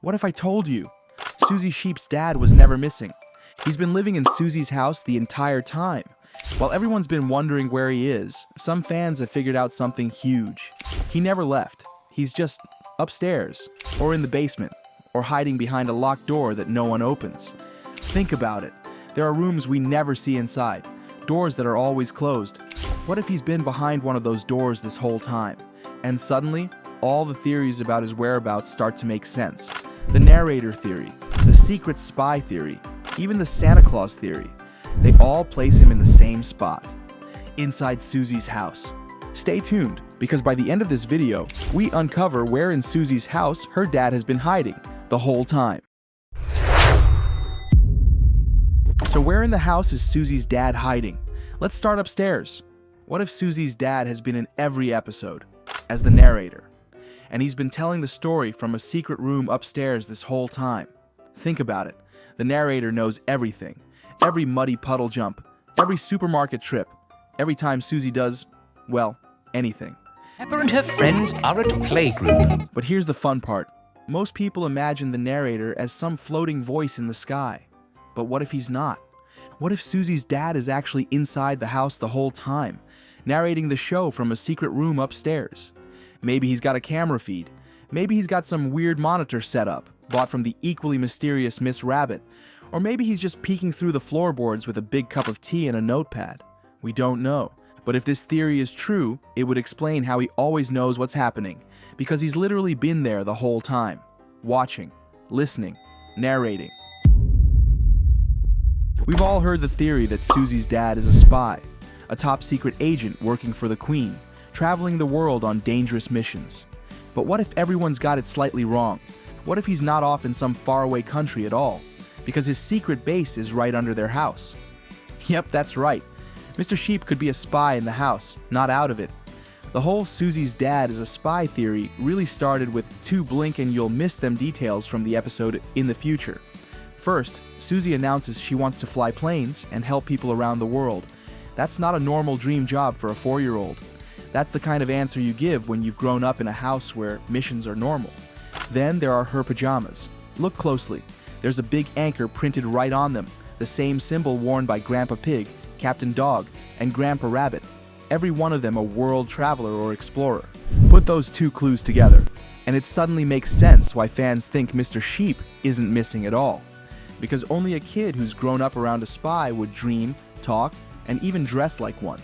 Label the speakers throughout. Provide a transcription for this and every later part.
Speaker 1: What if I told you? Suzy Sheep's dad was never missing. He's been living in Suzy's house the entire time. While everyone's been wondering where he is, some fans have figured out something huge. He never left. He's just upstairs, or in the basement, or hiding behind a locked door that no one opens. Think about it. There are rooms we never see inside, doors that are always closed. What if he's been behind one of those doors this whole time? And suddenly, all the theories about his whereabouts start to make sense. The narrator theory, the secret spy theory, even the Santa Claus theory. They all place him in the same spot, inside Suzy's house. Stay tuned, because by the end of this video, we uncover where in Suzy's house her dad has been hiding the whole time. So where in the house is Suzy's dad hiding? Let's start upstairs. What if Suzy's dad has been in every episode as the narrator, and he's been telling the story from a secret room upstairs this whole time? Think about it. The narrator knows everything. Every muddy puddle jump, every supermarket trip, every time Suzy does, well, anything.
Speaker 2: Peppa and her friends are at playgroup.
Speaker 1: But here's the fun part. Most people imagine the narrator as some floating voice in the sky. But what if he's not? What if Suzy's dad is actually inside the house the whole time, narrating the show from a secret room upstairs? Maybe he's got a camera feed. Maybe he's got some weird monitor set up, bought from the equally mysterious Miss Rabbit. Or maybe he's just peeking through the floorboards with a big cup of tea and a notepad. We don't know. But if this theory is true, it would explain how he always knows what's happening, because he's literally been there the whole time, watching, listening, narrating. We've all heard the theory that Suzy's dad is a spy, a top-secret agent working for the Queen, traveling the world on dangerous missions. But what if everyone's got it slightly wrong? What if he's not off in some faraway country at all? Because his secret base is right under their house. Yep, that's right. Mr. Sheep could be a spy in the house, not out of it. The whole Suzy's dad is a spy theory really started with 2 blink and you'll miss them details from the episode in the future. First, Suzy announces she wants to fly planes and help people around the world. That's not a normal dream job for a 4-year-old. That's the kind of answer you give when you've grown up in a house where missions are normal. Then there are her pajamas. Look closely. There's a big anchor printed right on them, the same symbol worn by Grandpa Pig, Captain Dog, and Grandpa Rabbit. Every one of them a world traveler or explorer. Put those 2 clues together, and it suddenly makes sense why fans think Mr. Sheep isn't missing at all. Because only a kid who's grown up around a spy would dream, talk, and even dress like one.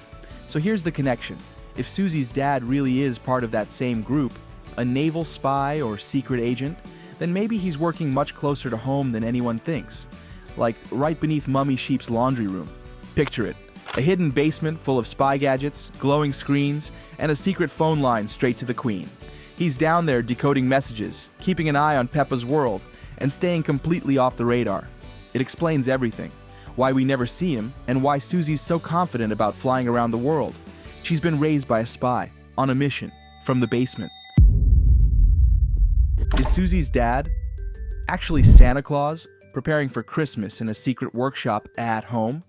Speaker 1: So here's the connection. If Suzy's dad really is part of that same group, a naval spy or secret agent, then maybe he's working much closer to home than anyone thinks. Like right beneath Mummy Sheep's laundry room. Picture it. A hidden basement full of spy gadgets, glowing screens, and a secret phone line straight to the Queen. He's down there decoding messages, keeping an eye on Peppa's world, and staying completely off the radar. It explains everything. Why we never see him, and why Suzy's so confident about flying around the world. She's been raised by a spy, on a mission, from the basement. Is Suzy's dad actually Santa Claus, preparing for Christmas in a secret workshop at home?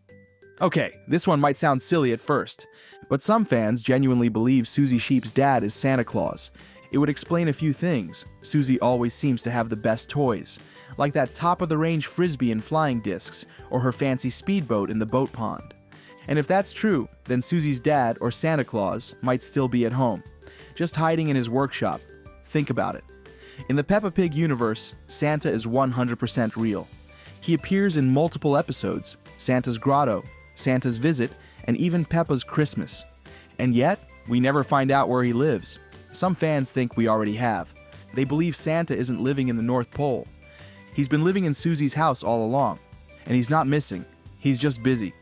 Speaker 1: Okay, this one might sound silly at first, but some fans genuinely believe Suzy Sheep's dad is Santa Claus. It would explain a few things. Suzy always seems to have the best toys, like that top-of-the-range frisbee and flying discs, or her fancy speedboat in the boat pond. And if that's true, then Suzy's dad, or Santa Claus, might still be at home, just hiding in his workshop. Think about it. In the Peppa Pig universe, Santa is 100% real. He appears in multiple episodes, Santa's Grotto, Santa's Visit, and even Peppa's Christmas. And yet, we never find out where he lives. Some fans think we already have. They believe Santa isn't living in the North Pole. He's been living in Suzy's house all along. And he's not missing. He's just busy.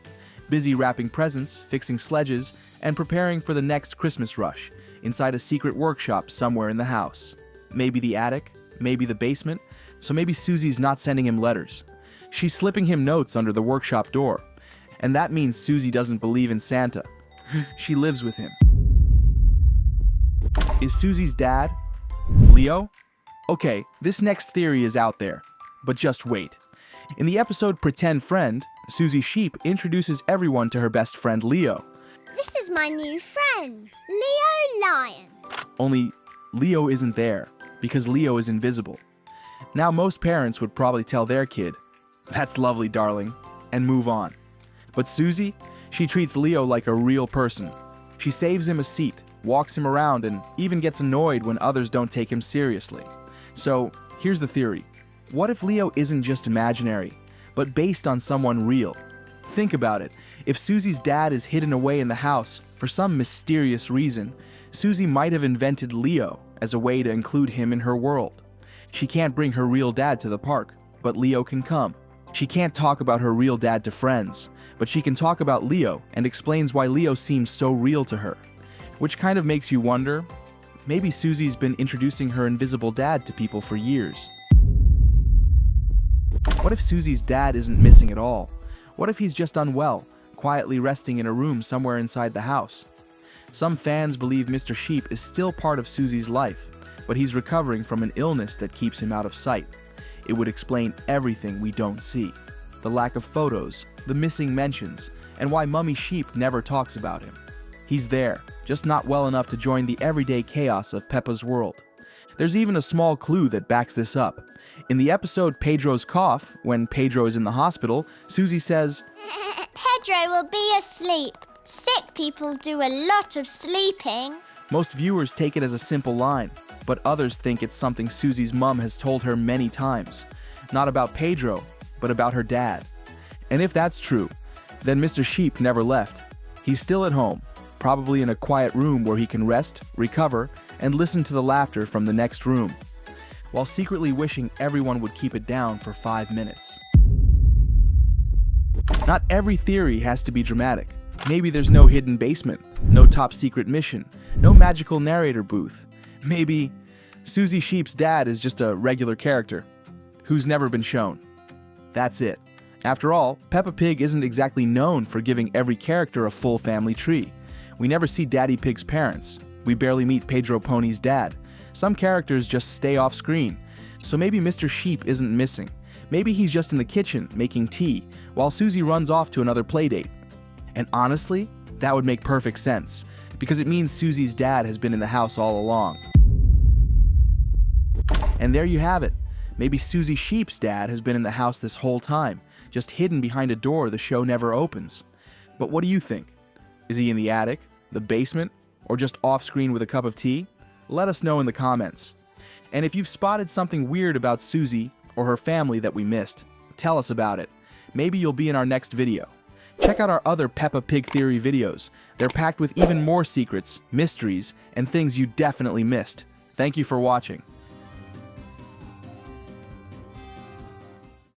Speaker 1: Busy wrapping presents, fixing sledges, and preparing for the next Christmas rush, inside a secret workshop somewhere in the house. Maybe the attic, maybe the basement, so maybe Suzy's not sending him letters. She's slipping him notes under the workshop door. And that means Suzy doesn't believe in Santa. She lives with him. Is Suzy's dad Leo? Okay, this next theory is out there, but just wait. In the episode Pretend Friend, Suzy Sheep introduces everyone to her best friend Leo.
Speaker 3: This is my new friend, Leo Lion.
Speaker 1: Only Leo isn't there, because Leo is invisible. Now most parents would probably tell their kid, "That's lovely, darling," and move on. But Suzy, she treats Leo like a real person. She saves him a seat, walks him around, and even gets annoyed when others don't take him seriously. So, here's the theory. What if Leo isn't just imaginary, but based on someone real? Think about it. If Suzy's dad is hidden away in the house for some mysterious reason, Suzy might have invented Leo as a way to include him in her world. She can't bring her real dad to the park, but Leo can come. She can't talk about her real dad to friends, but she can talk about Leo and explains why Leo seems so real to her. Which kind of makes you wonder, maybe Suzy's been introducing her invisible dad to people for years. What if Suzy's dad isn't missing at all? What if he's just unwell, quietly resting in a room somewhere inside the house? Some fans believe Mr. Sheep is still part of Suzy's life, but he's recovering from an illness that keeps him out of sight. It would explain everything we don't see. The lack of photos, the missing mentions, and why Mummy Sheep never talks about him. He's there, just not well enough to join the everyday chaos of Peppa's world. There's even a small clue that backs this up. In the episode Pedro's Cough, when Pedro is in the hospital, Suzy says,
Speaker 3: Pedro will be asleep. Sick people do a lot of sleeping.
Speaker 1: Most viewers take it as a simple line, but others think it's something Suzy's mum has told her many times. Not about Pedro, but about her dad. And if that's true, then Mr. Sheep never left. He's still at home, probably in a quiet room where he can rest, recover, and listen to the laughter from the next room, while secretly wishing everyone would keep it down for 5 minutes. Not every theory has to be dramatic. Maybe there's no hidden basement, no top secret mission, no magical narrator booth. Maybe Suzy Sheep's dad is just a regular character who's never been shown. That's it. After all, Peppa Pig isn't exactly known for giving every character a full family tree. We never see Daddy Pig's parents. We barely meet Pedro Pony's dad. Some characters just stay off screen. So maybe Mr. Sheep isn't missing. Maybe he's just in the kitchen making tea while Suzy runs off to another playdate. And honestly, that would make perfect sense, because it means Suzy's dad has been in the house all along. And there you have it. Maybe Suzy Sheep's dad has been in the house this whole time, just hidden behind a door the show never opens. But what do you think? Is he in the attic, the basement, or just off-screen with a cup of tea? Let us know in the comments. And if you've spotted something weird about Suzy or her family that we missed, tell us about it. Maybe you'll be in our next video. Check out our other Peppa Pig theory videos. They're packed with even more secrets, mysteries, and things you definitely missed. Thank you for watching.